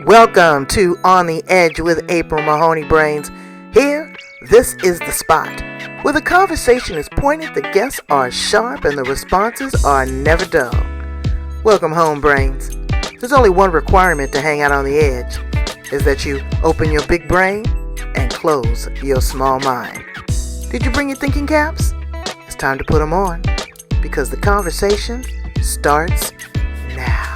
Welcome to On the Edge with April Mahoney Brains. Here, this is the spot where the conversation is pointed, the guests are sharp, and the responses are never dull. Welcome home, Brains. There's only one requirement to hang out on the edge, is that you open your big brain and close your small mind. Did you bring your thinking caps? It's time to put them on, because the conversation starts now.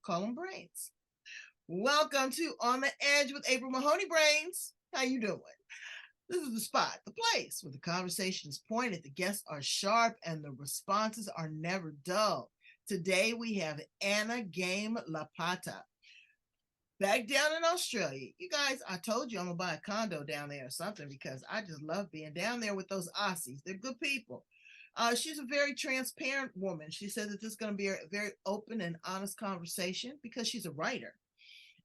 Call them Brains. Welcome to On the Edge with April Mahoney Brains. How you doing? This is the spot, the place where the conversation is pointed, the guests are sharp, and the responses are never dull. Today we have Anna Game Lopata. Back down in Australia. You guys, I told you I'm going to buy a condo down there or something because I just love being down there with those Aussies. They're good people. She's a very transparent woman. She said that this is going to be a very open and honest conversation because she's a writer.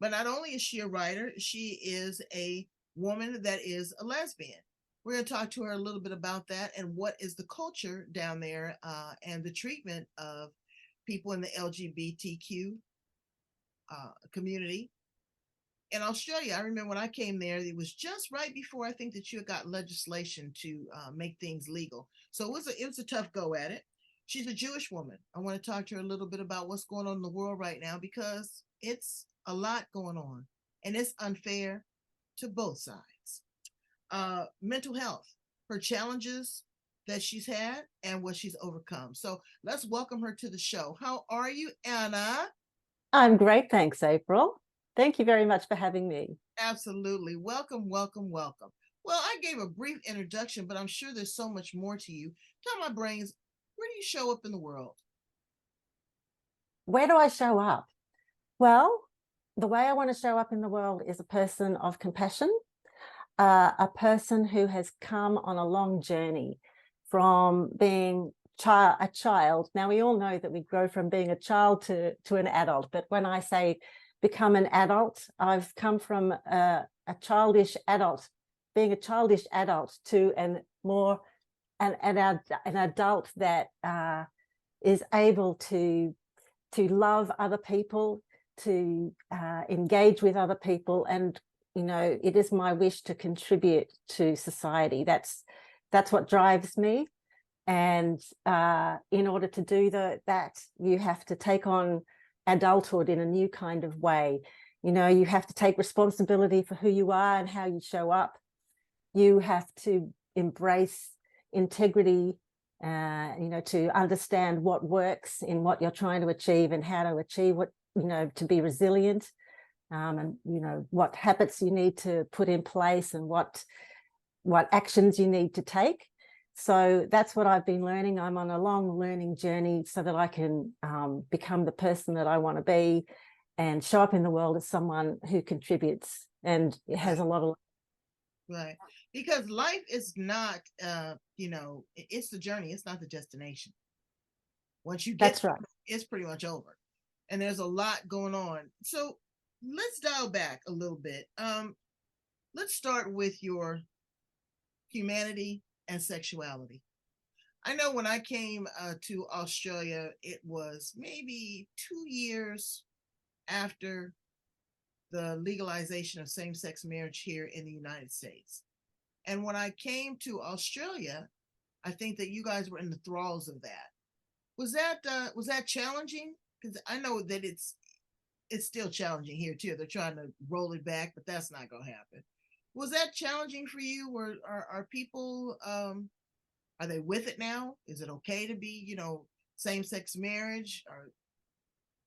But not only is she a writer, she is a woman that is a lesbian. We're going to talk to her a little bit about that and what is the culture down there and the treatment of people in the LGBTQ community. In Australia, I remember when I came there, it was just right before I think that you got legislation to make things legal. So it was a tough go at it. She's a Jewish woman. I want to talk to her a little bit about what's going on in the world right now because it's a lot going on and it's unfair to both sides. Mental health, her challenges that she's had and what she's overcome. So let's welcome her to the show. How are you, Anna? I'm great, thanks, April. Thank you very much for having me. Absolutely. Welcome, welcome, welcome. Well, I gave a brief introduction, but I'm sure there's so much more to you. Tell my brains, where do you show up in the world? Where do I show up? Well, the way I want to show up in the world is a person of compassion, a person who has come on a long journey from being a child. Now, we all know that we grow from being a child to an adult, but when I say become an adult, I've come from a childish adult, being a childish adult to an adult that is able to love other people, to engage with other people, and it is my wish to contribute to society. That's what drives me, and in order to do that, you have to take on adulthood in a new kind of way. You have to take responsibility for who you are and how you show up. You have to embrace integrity, to understand what works in what you're trying to achieve and how to achieve what, to be resilient, and what habits you need to put in place and what actions you need to take. So that's what I've been learning. I'm on a long learning journey so that I can become the person that I want to be and show up in the world as someone who contributes and has a lot of. Right. Because life is not, it's the journey. It's not the destination. Once you get that's right. It's pretty much over. And there's a lot going on. So let's dial back a little bit. Let's start with your humanity and sexuality. I know when I came to Australia, it was maybe 2 years after the legalization of same-sex marriage here in the United States. And when I came to Australia, I think that you guys were in the thralls of that. Was that challenging? Because I know that it's still challenging here too. They're trying to roll it back, but that's not going to happen. Was that challenging for you? Or are people are they with it now? Is it okay to be, same-sex marriage? Or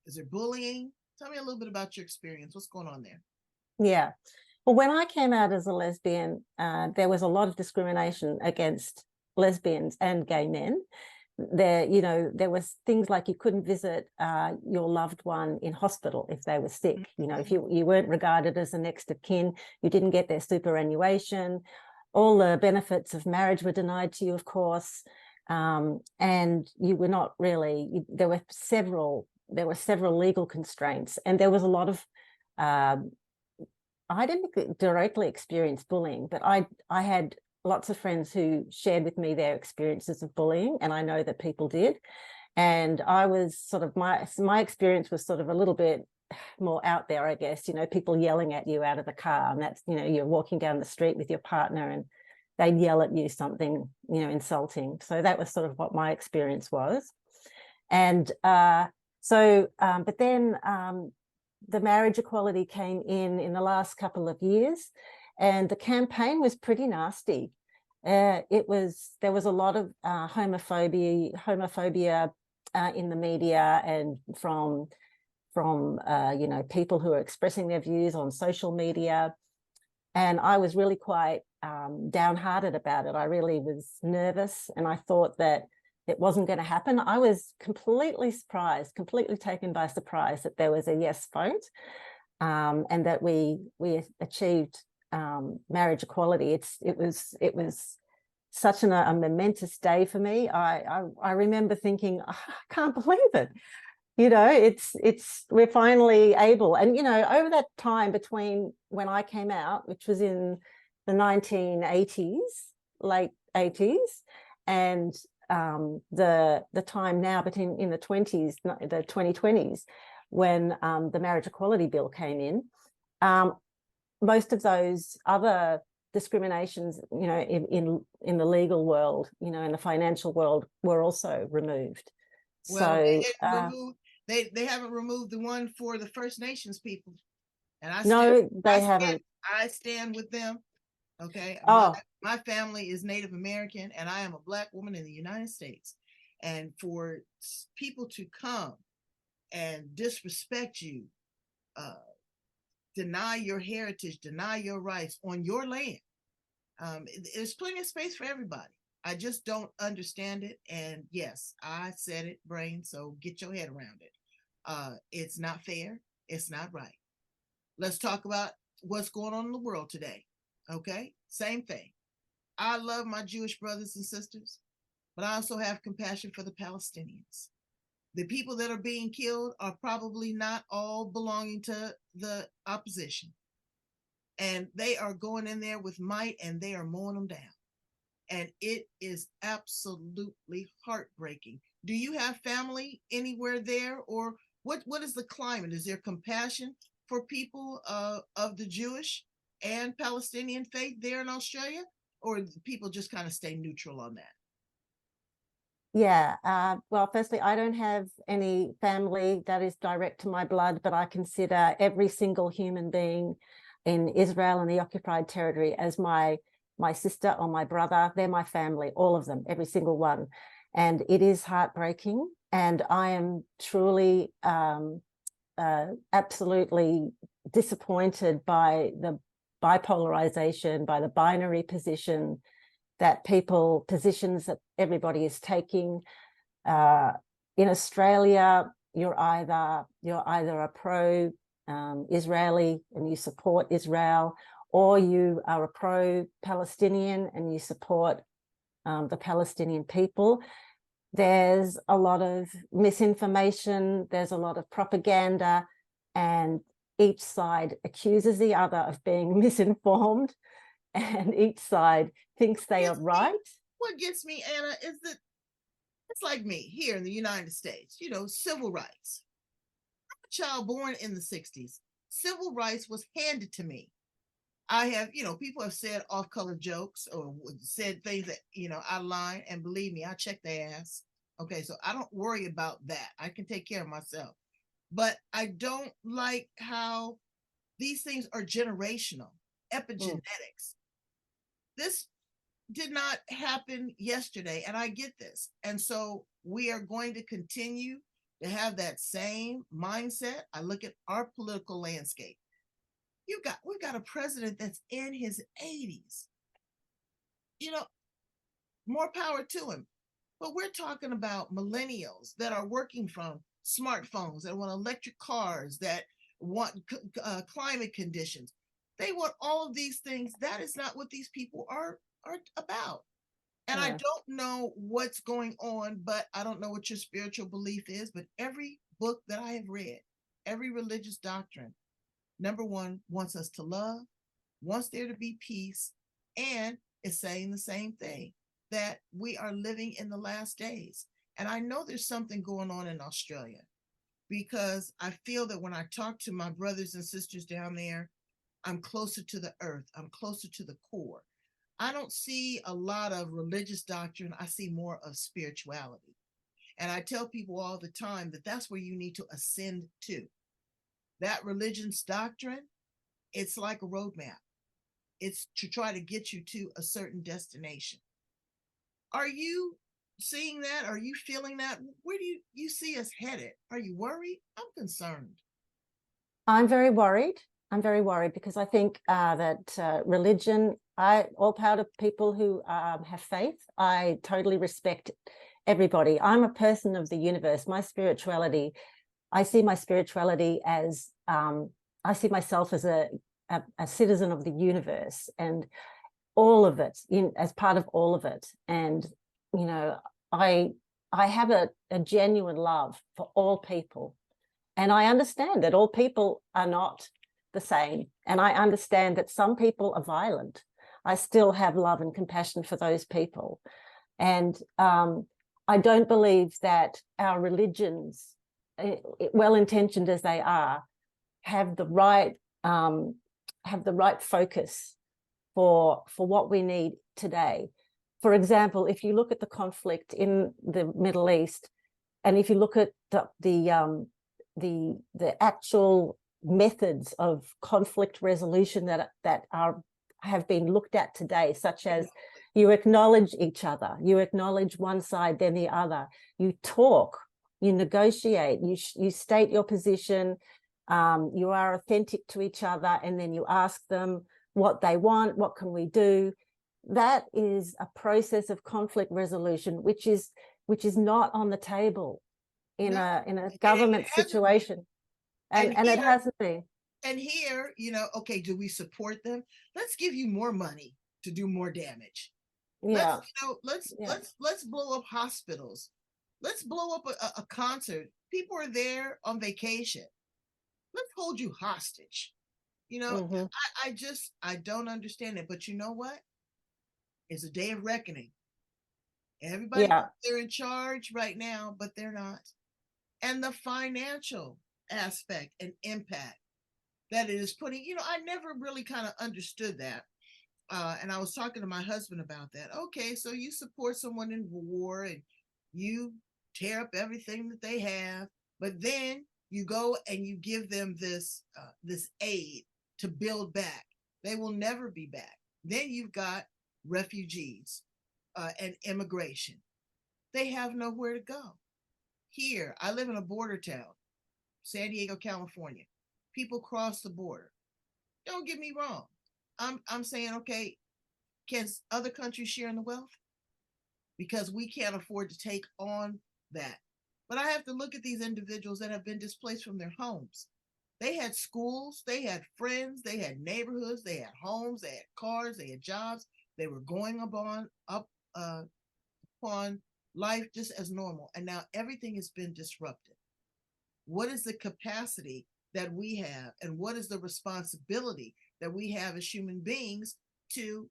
is there bullying? Tell me a little bit about your experience. What's going on there? Yeah. Well, when I came out as a lesbian, there was a lot of discrimination against lesbians and gay men. There was things like you couldn't visit your loved one in hospital if they were sick. If you weren't regarded as a next of kin, you didn't get their superannuation. All the benefits of marriage were denied to you, of course, and you were not really. There were several legal constraints, and there was a lot of. I didn't directly experience bullying, but I had lots of friends who shared with me their experiences of bullying, and I know that people did. And I was sort of, my experience was sort of a little bit more out there, I guess, people yelling at you out of the car, and that's, you're walking down the street with your partner and they'd yell at you something, insulting. So that was sort of what my experience was. And but then the marriage equality came in the last couple of years, and the campaign was pretty nasty. There was a lot of homophobia in the media, and from people who are expressing their views on social media. And I was really quite downhearted about it. I really was nervous, and I thought that it wasn't going to happen. I was completely taken by surprise that there was a yes vote, and that we achieved marriage equality. It was such a momentous day for me. I remember thinking, oh, I can't believe it. We're finally able. And over that time between when I came out, which was in the 1980s, late 80s, and the time now between in the 2020s, when the marriage equality bill came in, most of those other discriminations, in the legal world, in the financial world, were also removed. Well, they haven't removed the one for the First Nations people, and they haven't. I stand with them. Okay. Oh, my family is Native American, and I am a Black woman in the United States. And for people to come and disrespect you, deny your heritage, deny your rights on your land, there's plenty of space for everybody. I just don't understand it. And yes, I said it, brain, so get your head around it. It's not fair. It's not right. Let's talk about what's going on in the world today. Okay, same thing. I love my Jewish brothers and sisters, but I also have compassion for the Palestinians. The people that are being killed are probably not all belonging to the opposition. And they are going in there with might, and they are mowing them down. And it is absolutely heartbreaking. Do you have family anywhere there, or what is the climate? Is there compassion for people of the Jewish and Palestinian faith there in Australia, or people just kind of stay neutral on that? Yeah. Well, firstly, I don't have any family that is direct to my blood, but I consider every single human being in Israel and the occupied territory as my sister or my brother. They're my family, all of them, every single one. And it is heartbreaking. And I am truly absolutely disappointed by the bipolarization, by the binary positions that everybody is taking. In Australia, you're either a pro Israeli and you support Israel, or you are a pro-Palestinian and you support the Palestinian people. There's a lot of misinformation, there's a lot of propaganda, and each side accuses the other of being misinformed, and each side thinks they are right. What gets me, Anna, is that it's like me here in the United States, civil rights. I'm a child born in the 60s. Civil rights was handed to me. I have, people have said off-color jokes or said things that, out of line, and believe me, I check their ass. Okay, so I don't worry about that. I can take care of myself. But I don't like how these things are generational, epigenetics. This did not happen yesterday, and I get this. And so we are going to continue to have that same mindset. I look at our political landscape. We've got a president that's in his 80s. More power to him. But we're talking about millennials that are working from smartphones, that want electric cars, that want climate conditions. They want all of these things. That is not what these people are about. And I don't know what's going on, but I don't know what your spiritual belief is. But every book that I have read, every religious doctrine, number one, wants us to love, wants there to be peace, and is saying the same thing, that we are living in the last days. And I know there's something going on in Australia because I feel that when I talk to my brothers and sisters down there, I'm closer to the earth, I'm closer to the core. I don't see a lot of religious doctrine, I see more of spirituality. And I tell people all the time that that's where you need to ascend to. That religion's doctrine, it's like a roadmap. It's to try to get you to a certain destination. Are you seeing that? Are you feeling that? Where do you see us headed? Are you worried? I'm concerned. I'm very worried. I'm very worried because I think that religion, all power to people who have faith. I totally respect everybody. I'm a person of the universe. My spirituality, I see my spirituality as, I see myself as a citizen of the universe and all of it, as part of all of it. And, you know, I have a genuine love for all people. And I understand that all people are not the same. And I understand that some people are violent. I still have love and compassion for those people. And I don't believe that our religions, well-intentioned as they are, have the right focus for what we need today. For example, if you look at the conflict in the Middle East, and if you look at the actual methods of conflict resolution that have been looked at today, such as you acknowledge each other, you acknowledge one side, then the other, you talk, you negotiate, you state your position, you are authentic to each other, and then you ask them what they want, what can we do. That is a process of conflict resolution, which is not on the table in a government situation. And it hasn't been. And here, okay, do we support them? Let's give you more money to do more damage. Yeah. Let's blow up hospitals. Let's blow up a concert. People are there on vacation. Let's hold you hostage. I don't understand it. But you know what? It's a day of reckoning. Everybody, they're in charge right now, but they're not. And the financial aspect and impact that it is putting, I never really kind of understood that. And I was talking to my husband about that. Okay, so you support someone in war and you tear up everything that they have, but then you go and you give them this aid to build back. They will never be back. Then you've got refugees and immigration. They have nowhere to go. Here, I live in a border town, San Diego, California. People cross the border. Don't get me wrong. I'm saying, okay, can other countries share in the wealth? Because we can't afford to take on that. But I have to look at these individuals that have been displaced from their homes. They had schools, they had friends, they had neighborhoods, they had homes, they had cars, they had jobs. They were going upon life just as normal. And now everything has been disrupted. What is the capacity that we have, and what is the responsibility that we have as human beings to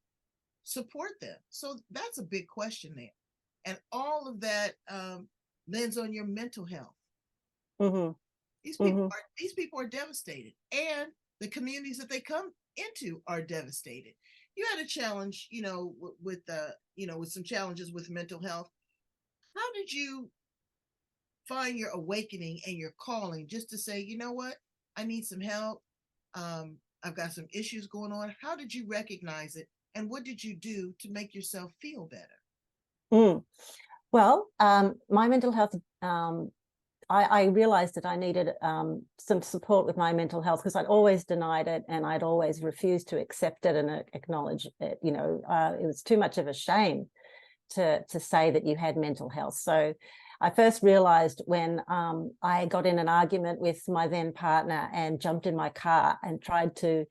support them? So that's a big question there. And all of that lends on your mental health. Mm-hmm. These people are devastated, and the communities that they come into are devastated. You had a challenge, with some challenges with mental health. How did you find your awakening and your calling just to say, you know what, I need some help? I've got some issues going on. How did you recognize it, and what did you do to make yourself feel better? Well, my mental health, I realized that I needed some support with my mental health because I'd always denied it and I'd always refused to accept it and acknowledge it. It was too much of a shame to say that you had mental health. So I first realized when I got in an argument with my then partner and jumped in my car and tried to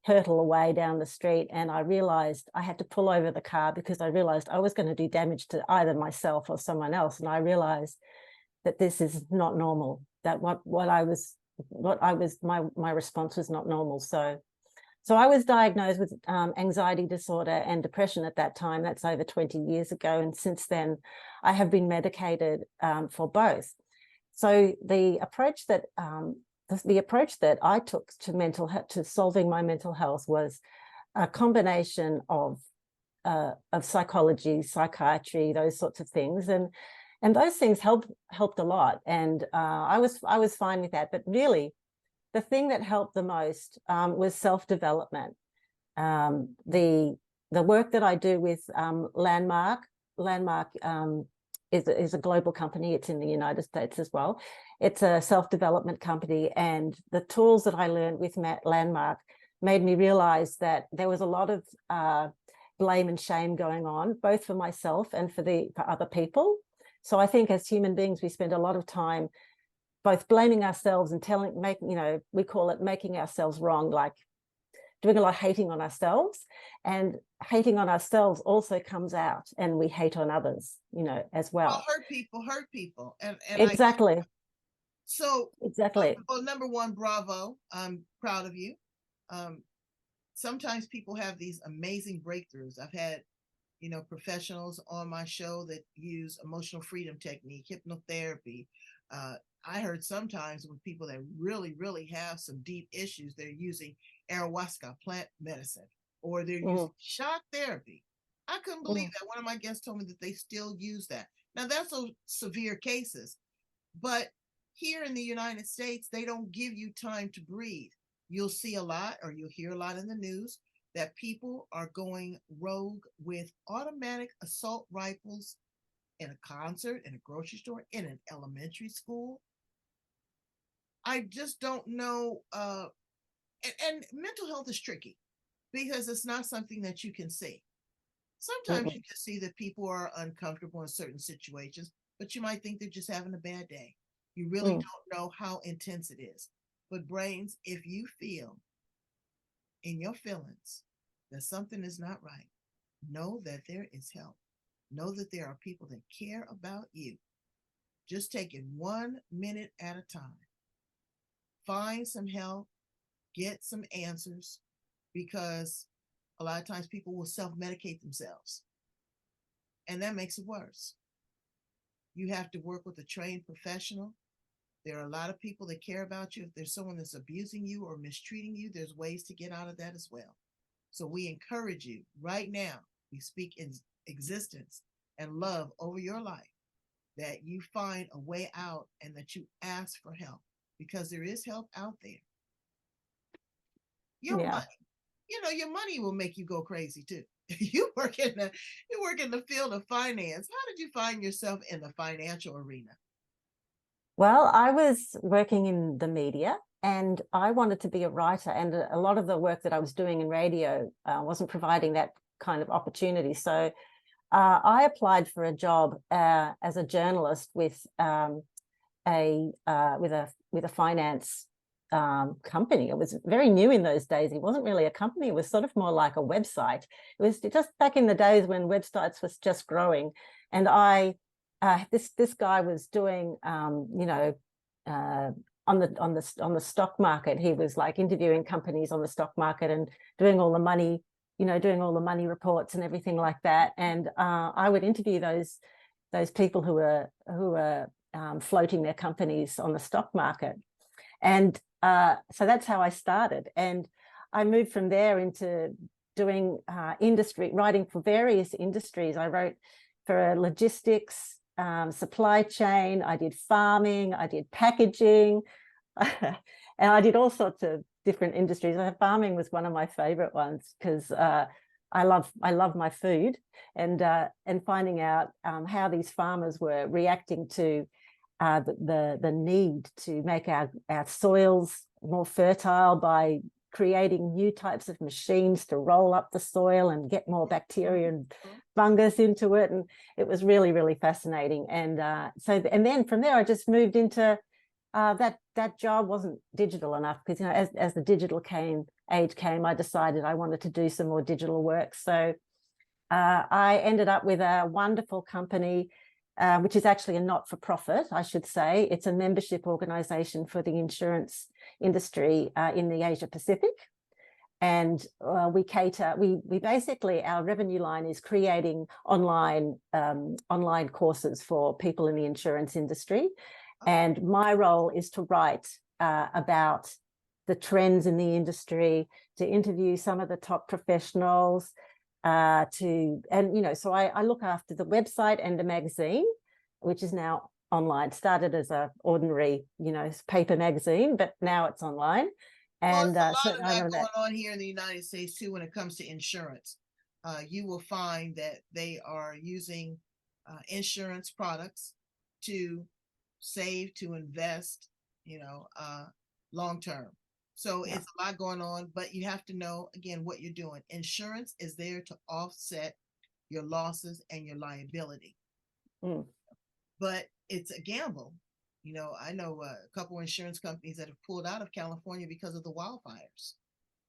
hurtle away down the street, and I realized I had to pull over the car because I realized I was going to do damage to either myself or someone else. And I realized that this is not normal, that my response was not normal. So So I was diagnosed with anxiety disorder and depression at that time. That's over 20 years ago. And since then, I have been medicated for both. So the approach that I took to solving my mental health was a combination of psychology, psychiatry, those sorts of things, and those things helped a lot. And I was fine with that. But really, the thing that helped the most was self-development. The work that I do with Landmark is a global company. It's in the United States as well. It's a self-development company, and the tools that I learned with Landmark made me realize that there was a lot of blame and shame going on, both for myself and for other people. So I think as human beings, we spend a lot of time both blaming ourselves and we call it making ourselves wrong, like doing a lot of hating on ourselves. And hating on ourselves also comes out, and we hate on others, as well. Hurt people. And exactly. Exactly. Well, number one, bravo. I'm proud of you. Sometimes people have these amazing breakthroughs. I've had, professionals on my show that use emotional freedom technique, hypnotherapy. I heard sometimes with people that really, really have some deep issues, they're using ayahuasca, plant medicine, or they're using shock therapy. I couldn't believe that. One of my guests told me that they still use that. Now, that's those severe cases, but here in the United States, they don't give you time to breathe. You'll see a lot, or you'll hear a lot in the news, that people are going rogue with automatic assault rifles in a concert, in a grocery store, in an elementary school. I just don't know. And mental health is tricky because it's not something that you can see. Sometimes you can see that people are uncomfortable in certain situations, but you might think they're just having a bad day. You really don't know how intense it is. But brains, if you feel in your feelings that something is not right, know that there is help. Know that there are people that care about you. Just take it 1 minute at a time. Find some help, get some answers, because a lot of times people will self-medicate themselves, and that makes it worse. You have to work with a trained professional. There are a lot of people that care about you. If there's someone that's abusing you or mistreating you, there's ways to get out of that as well. So we encourage you right now, we speak in existence and love over your life, that you find a way out and that you ask for help, because there is help out there. Your money will make you go crazy too. You work in the field of finance. How did you find yourself in the financial arena? Well, I was working in the media, and I wanted to be a writer, and a lot of the work that I was doing in radio wasn't providing that kind of opportunity. So I applied for a job as a journalist with a finance company. It was very new in those days. It wasn't really a company. It was sort of more like a website. It was just back in the days when websites was just growing, and this guy was doing on the stock market. He was like interviewing companies on the stock market and doing all the money reports and everything like that. And I would interview those people who were floating their companies on the stock market. And so that's how I started. And I moved from there into doing writing for various industries. I wrote for logistics, supply chain. I did farming. I did packaging. And I did all sorts of different industries. Farming was one of my favorite ones, because I love my food, and finding out how these farmers were reacting to the need to make our soils more fertile by creating new types of machines to roll up the soil and get more bacteria and fungus into it. And it was really, really fascinating. And then from there, I just moved into that job wasn't digital enough, because as the digital age came, I decided I wanted to do some more digital work. So I ended up with a wonderful company, which is actually a not-for-profit, I should say. It's a membership organization for the insurance industry in the Asia Pacific. And we cater, we basically, our revenue line is creating online courses for people in the insurance industry. And my role is to write about the trends in the industry, to interview some of the top professionals, so I look after the website and the magazine, which is now online. Started as a ordinary, paper magazine, but now it's online. Well, And there's a so lot of I that know going that. on here in the United States too when it comes to insurance. You will find that they are using insurance products to save, to invest, long term. So Yeah. it's a lot going on, but you have to know again what you're doing. Insurance is there to offset your losses and your liability, Mm. but it's a gamble. I know a couple insurance companies that have pulled out of California because of the wildfires.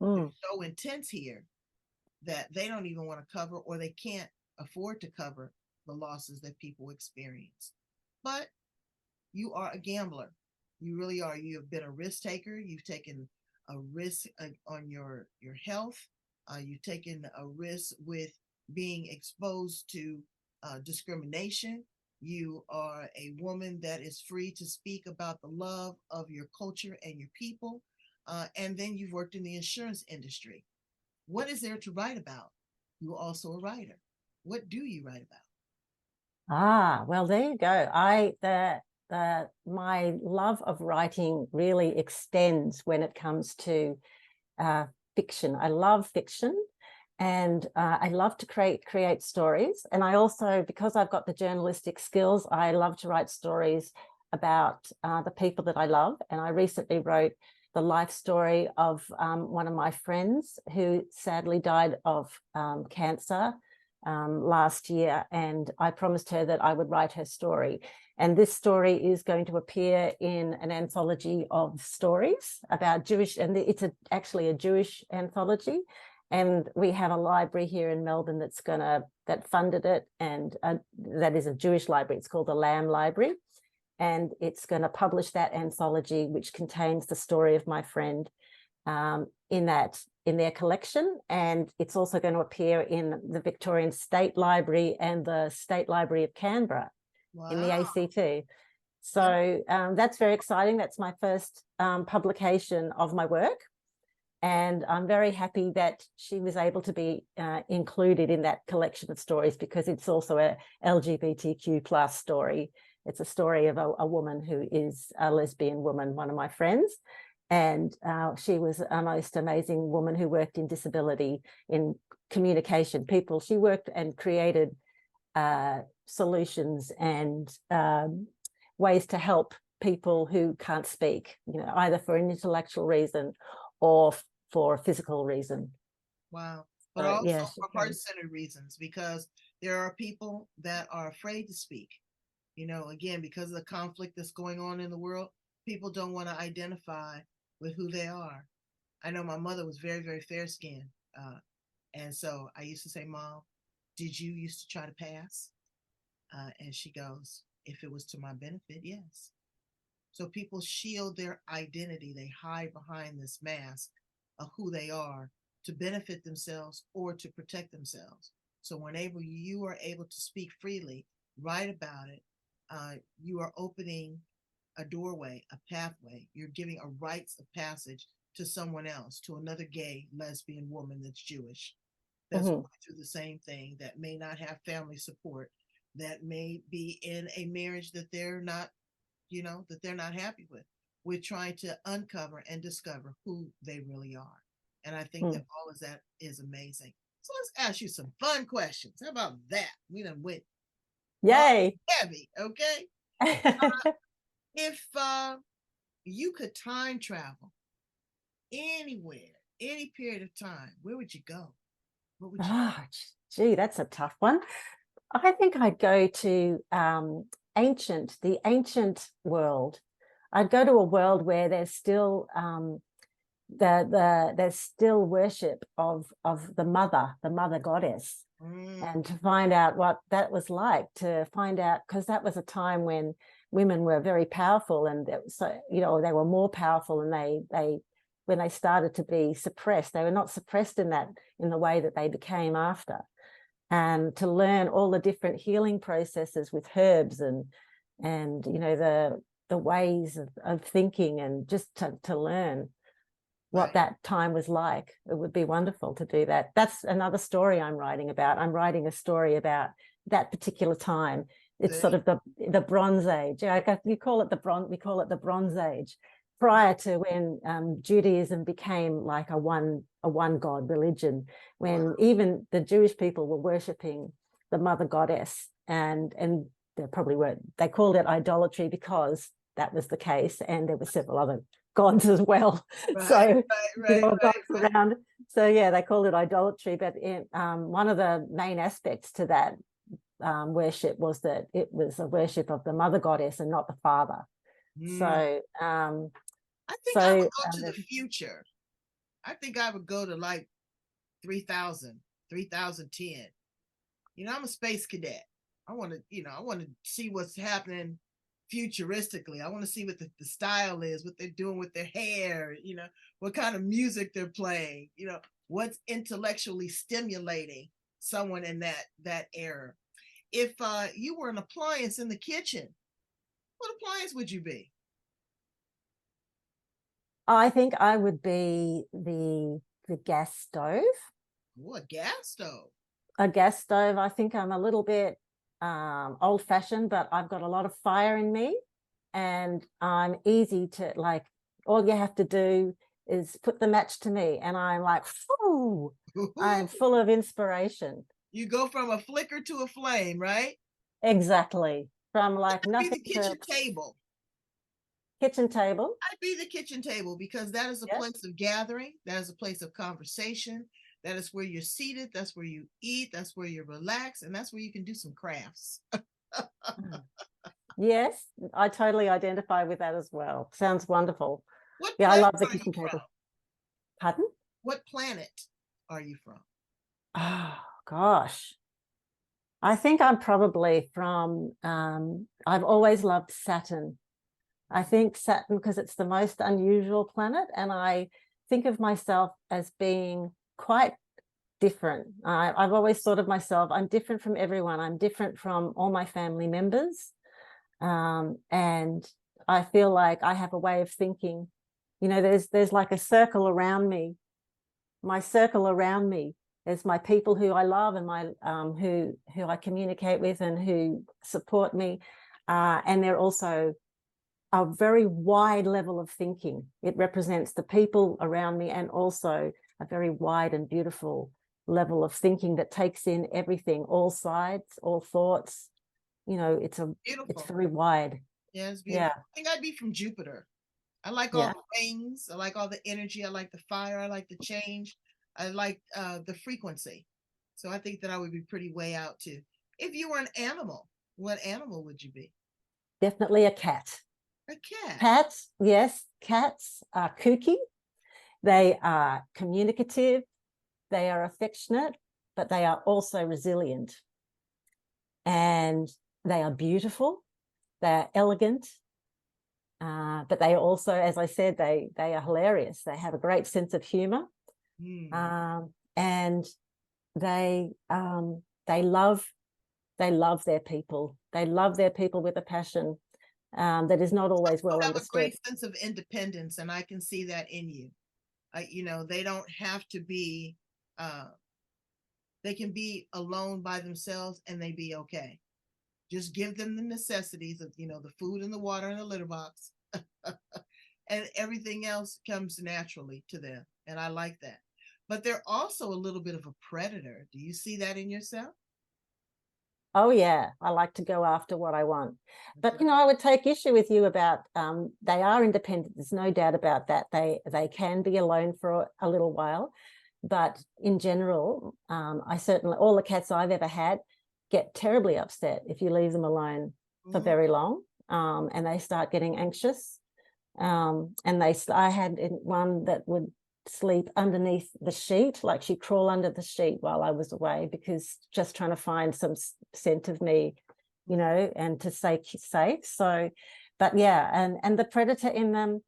They're Mm. so intense here that they don't even want to cover, or they can't afford to cover the losses that people experience. But you are a gambler. You really are. You have been a risk taker. You've taken a risk on your health. You've taken a risk with being exposed to discrimination. You are a woman that is free to speak about the love of your culture and your people. And then you've worked in the insurance industry. What is there to write about? You're also a writer. What do you write about? Well, there you go. My love of writing really extends when it comes to fiction. I love fiction, and I love to create stories. And I also, because I've got the journalistic skills, I love to write stories about the people that I love. And I recently wrote the life story of one of my friends who sadly died of cancer last year, and I promised her that I would write her story. And this story is going to appear in an anthology of stories about Jewish, and it's actually a Jewish anthology. And we have a library here in Melbourne that funded it, and that is a Jewish library. It's called the Lamb Library, and it's going to publish that anthology, which contains the story of my friend in their collection. And it's also going to appear in the Victorian State Library and the State Library of Canberra. Wow. In the ACT. So that's very exciting. That's my first publication of my work. And I'm very happy that she was able to be included in that collection of stories, because it's also a LGBTQ plus story. It's a story of a woman who is a lesbian woman, one of my friends. And she was a most amazing woman who worked in disability, in communication. She worked and created solutions and ways to help people who can't speak, either for an intellectual reason or for a physical reason. Wow. But also for heart-centered reasons, because there are people that are afraid to speak. Again, because of the conflict that's going on in the world, people don't want to identify with who they are. I know my mother was very, very fair-skinned. And so I used to say, Mom, did you used to try to pass? And she goes, if it was to my benefit, yes. So people shield their identity. They hide behind this mask of who they are to benefit themselves or to protect themselves. So whenever you are able to speak freely, write about it, you are opening a doorway, a pathway. You're giving a rites of passage to someone else, to another gay, lesbian woman that's Jewish, that's going through the same thing, that may not have family support, that may be in a marriage that they're not, that they're not happy with. We're trying to uncover and discover who they really are. And I think that all of that is amazing. So let's ask you some fun questions. How about that? We done went heavy, okay? If you could time travel anywhere, any period of time, where would you go? What would you do? Gee, that's a tough one. I think I'd go to the ancient world. I'd go to a world where there's still there's still worship of the mother goddess, and to find out what that was like, to find out, because that was a time when women were very powerful, and so they were more powerful, and they when they started to be suppressed. They were not suppressed in the way that they became after. And to learn all the different healing processes with herbs and you know, the ways of thinking, and just to learn what that time was like. It would be wonderful to do that. That's another story I'm writing about. I'm writing a story about that particular time. It's sort of the Bronze Age. You call it we call it the Bronze Age, prior to when Judaism became like a one God religion, when even the Jewish people were worshipping the mother goddess, and they probably weren't. They called it idolatry because that was the case, and there were several other gods as well. There were gods around. So yeah, they called it idolatry. But one of the main aspects to that worship was that it was a worship of the mother goddess and not the father. So I think I would go to the future. I think I would go to like 3000, 3010. You know, I'm a space cadet. I want to see what's happening futuristically. I want to see what the style is, what they're doing with their hair, you know, what kind of music they're playing, you know, what's intellectually stimulating someone in that era. If you were an appliance in the kitchen, what appliance would you be? I think I would be the gas stove. Ooh, a gas stove. A gas stove. I think I'm a little bit old-fashioned, but I've got a lot of fire in me, and I'm easy to, like, all you have to do is put the match to me, and I'm like, ooh, I'm full of inspiration. You go from a flicker to a flame, right? Exactly. From like nothing to the kitchen table. Kitchen table. I'd be the kitchen table, because that is a place of gathering. That is a place of conversation. That is where you're seated. That's where you eat. That's where you relax. And that's where you can do some crafts. Yes, I totally identify with that as well. Sounds wonderful. Yeah, I love the kitchen table. Pardon? What planet are you from? Oh, gosh. I think I'm probably from, I've always loved Saturn. I think Saturn, because it's the most unusual planet, and I think of myself as being quite different. I've always thought of myself, I'm different from everyone. I'm different from all my family members. And I feel like I have a way of thinking. You know, there's like a circle around me. My circle around me is my people who I love, and my who I communicate with and who support me. And they're also a very wide level of thinking. It represents the people around me, and also a very wide and beautiful level of thinking that takes in everything, all sides, all thoughts. You know, it's very wide. Yeah, it's beautiful. I think I'd be from Jupiter. I like all the rings. I like all the energy. I like the fire. I like the change. I like the frequency. So I think that I would be pretty way out too. If you were an animal, what animal would you be? Definitely a cat. A cat. Cats, yes. Cats are kooky. They are communicative. They are affectionate, but they are also resilient. And they are beautiful. They are elegant. But they are also, as I said, they are hilarious. They have a great sense of humor. And they love their people. They love their people with a passion that is not always well understood. Have a great sense of independence, and I can see that in you. You know, they don't have to be. They can be alone by themselves, and they be okay. Just give them the necessities of, you know, the food and the water and the litter box, and everything else comes naturally to them. And I like that. But they're also a little bit of a predator. Do you see that in yourself? Oh, yeah. I like to go after what I want. But, you know, I would take issue with you about they are independent. There's no doubt about that. They can be alone for a little while. But in general, I certainly, all the cats I've ever had get terribly upset if you leave them alone for very long, and they start getting anxious. And I had one that would sleep underneath the sheet, like she'd crawl under the sheet while I was away, because just trying to find some scent of me, you know, and to stay safe. So, but yeah, and the predator in them,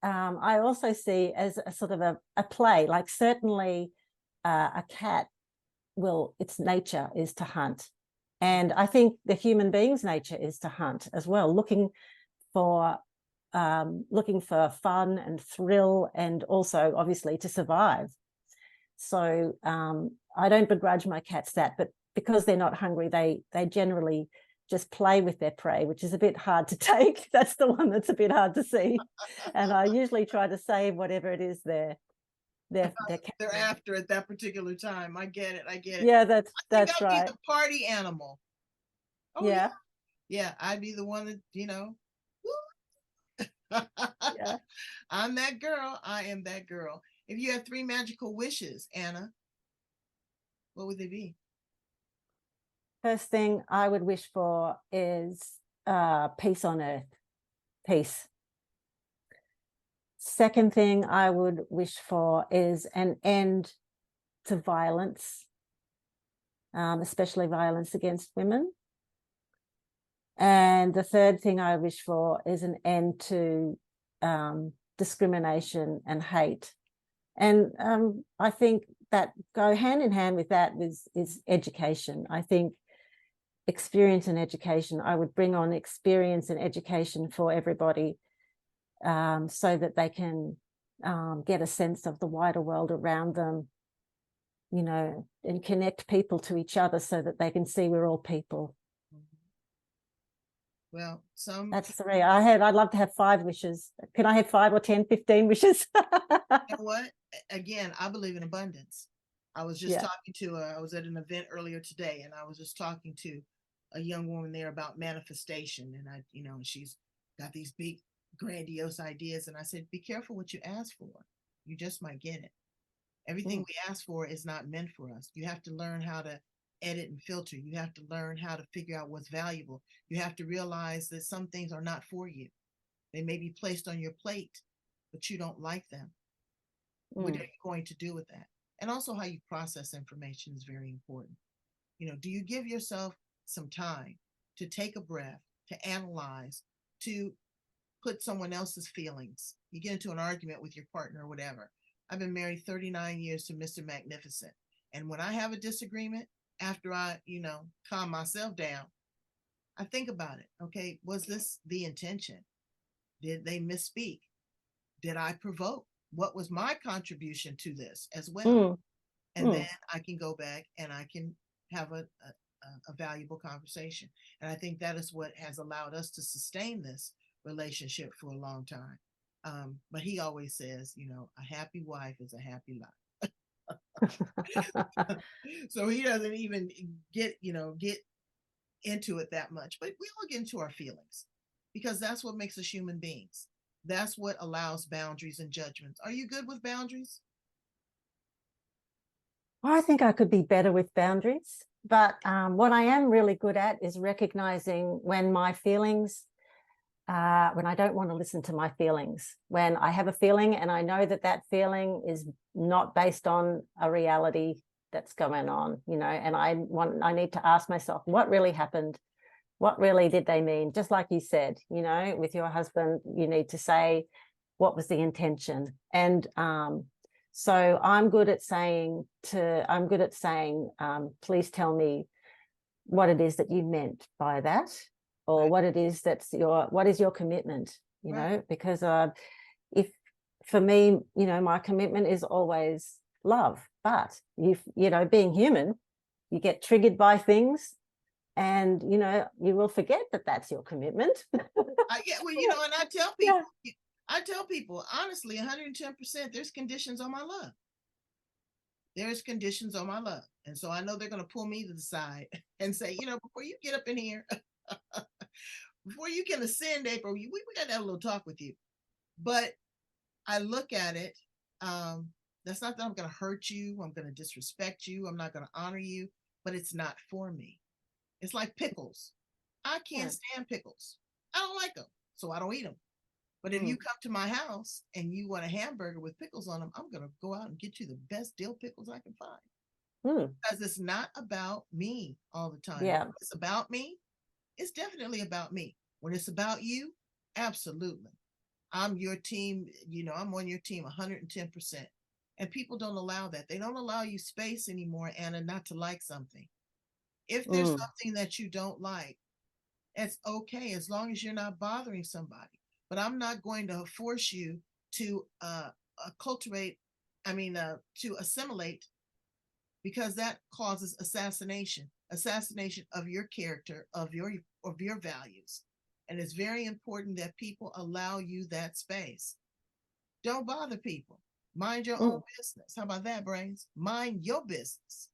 I also see as a sort of a play, like certainly a cat its nature is to hunt. And I think the human being's nature is to hunt as well, looking for fun and thrill, and also obviously to survive. So I don't begrudge my cats that, but because they're not hungry, they generally just play with their prey, which is a bit hard to take. That's the one that's a bit hard to see. And I usually try to save whatever it is they're after at that particular time. I get it. I get it. Yeah, I think that's I'd be right. the party animal. Oh Yeah. Yeah, I'd be the one that, Yeah. I'm that girl. I am that girl. If you had 3 magical wishes, Anna, what would they be? First thing I would wish for is peace on earth. Peace. Second thing I would wish for is an end to violence, especially violence against women. And the third thing I wish for is an end to discrimination and hate. And I think that go hand in hand with that is education. I think experience and education, I would bring on experience and education for everybody, so that they can get a sense of the wider world around them, and connect people to each other so that they can see we're all people. Well, that's 3. I'd love to have 5 wishes. Can I have 5 or 10, 15 wishes? You know what? Again, I believe in abundance. I was just talking to I was at an event earlier today, and I was just talking to a young woman there about manifestation. And she's got these big grandiose ideas. And I said, be careful what you ask for. You just might get it. Everything we ask for is not meant for us. You have to learn how to edit and filter. You have to learn how to figure out what's valuable. You have to realize that some things are not for you. They may be placed on your plate, but you don't like them. What are you going to do with that? And also how you process information is very important. Do you give yourself some time to take a breath, to analyze, to put someone else's feelings? You get into an argument with your partner or whatever. I've been married 39 years to Mr. Magnificent. And when I have a disagreement, after I, calm myself down, I think about it. Okay, was this the intention? Did they misspeak? Did I provoke? What was my contribution to this as well? And then I can go back and I can have a valuable conversation. And I think that is what has allowed us to sustain this relationship for a long time. But he always says, a happy wife is a happy life. So he doesn't even get into it that much. But we all get into our feelings, because that's what makes us human beings. That's what allows boundaries and judgments. Are you good with boundaries? I think I could be better with boundaries, but what I am really good at is recognizing when my feelings, when I don't want to listen to my feelings, when I have a feeling and I know that feeling is not based on a reality that's going on, and I need to ask myself, what really happened? What really did they mean? Just like you said, with your husband, you need to say, what was the intention? And so I'm good at saying, please tell me what it is that you meant by that, or right. What it is what is your commitment, right. Because if for me, my commitment is always love, but being human, you get triggered by things, and you will forget that that's your commitment. And I tell people, honestly, 110%, there's conditions on my love. There's conditions on my love. And so I know they're going to pull me to the side and say, before you get up in here, before you can ascend, April, we got to have a little talk with you. But I look at it, that's not that I'm going to hurt you, I'm going to disrespect you, I'm not going to honor you, but it's not for me. It's like pickles. I can't stand pickles. I don't like them, so I don't eat them. But if you come to my house and you want a hamburger with pickles on them, I'm going to go out and get you the best dill pickles I can find. Because it's not about me all the time. Yeah. When it's about me, it's definitely about me. When it's about you, absolutely. I'm your team, I'm on your team 110%. And people don't allow that. They don't allow you space anymore, Anna, not to like something. If there's something that you don't like, it's okay as long as you're not bothering somebody. But I'm not going to force you to to assimilate, because that causes assassination of your character, of your values. And it's very important that people allow you that space. Don't bother people. Mind your own business. How about that, Brains? Mind your business.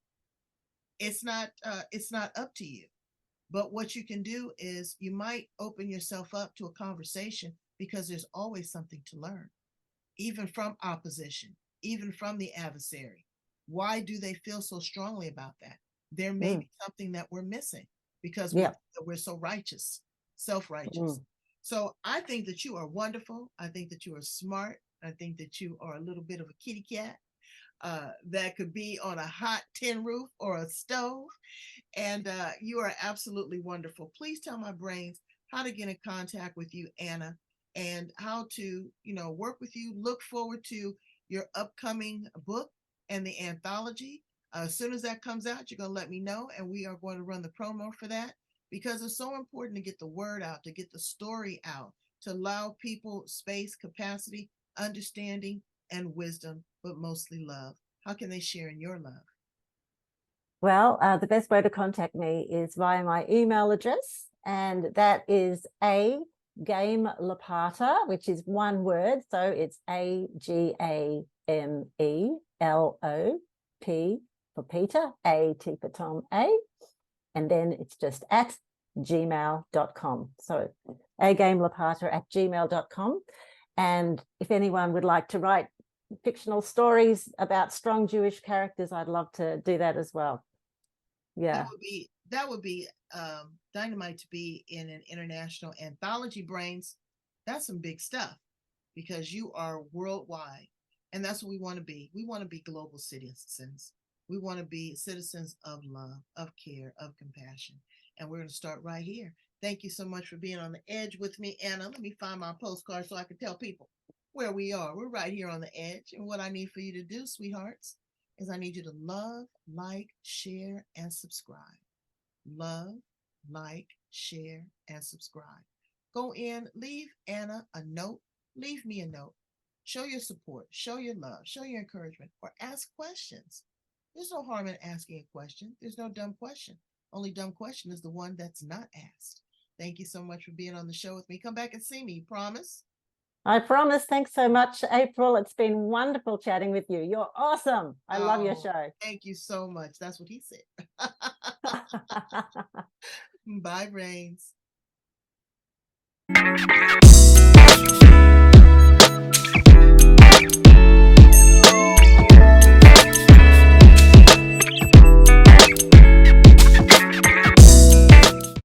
It's not up to you. But what you can do is you might open yourself up to a conversation, because there's always something to learn, even from opposition, even from the adversary. Why do they feel so strongly about that? There may be something that we're missing, because we're so righteous, self-righteous. So I think that you are wonderful. I think that you are smart. I think that you are a little bit of a kitty cat that could be on a hot tin roof or a stove. And you are absolutely wonderful. Please tell my brains how to get in contact with you, Anna, and how to, work with you. Look forward to your upcoming book and the anthology. As soon as that comes out, you're going to let me know, and we are going to run the promo for that, because it's so important to get the word out, to get the story out, to allow people space, capacity, understanding, and wisdom, but mostly love. How can they share in your love? Well, the best way to contact me is via my email address, and that is A Game Lopata, which is one word. So it's AGAMELOP for Peter, A-T for Tom, A, and then it's just at gmail.com. So agamelopata@gmail.com. And if anyone would like to write fictional stories about strong Jewish characters, I'd love to do that as well. Yeah, that would be dynamite to be in an international anthology. Brains, that's some big stuff, because you are worldwide, and that's what we want to be. We want to be global citizens. We want to be citizens of love, of care, of compassion, and we're going to start right here. Thank you so much for being on the edge with me, Anna. Let me find my postcard so I can tell people where we are. We're right here on the edge, and what I need for you to do, sweethearts, is I need you to love, like, share, and subscribe. Love, like, share, and subscribe. Go in, leave Anna a note, leave me a note. Show your support, show your love, show your encouragement, or ask questions. There's no harm in asking a question. There's no dumb question. Only dumb question is the one that's not asked. Thank you so much for being on the show with me. Come back and see me, you promise? I promise. Thanks so much, April. It's been wonderful chatting with you. You're awesome. I love your show. Thank you so much. That's what he said. Bye, Brains.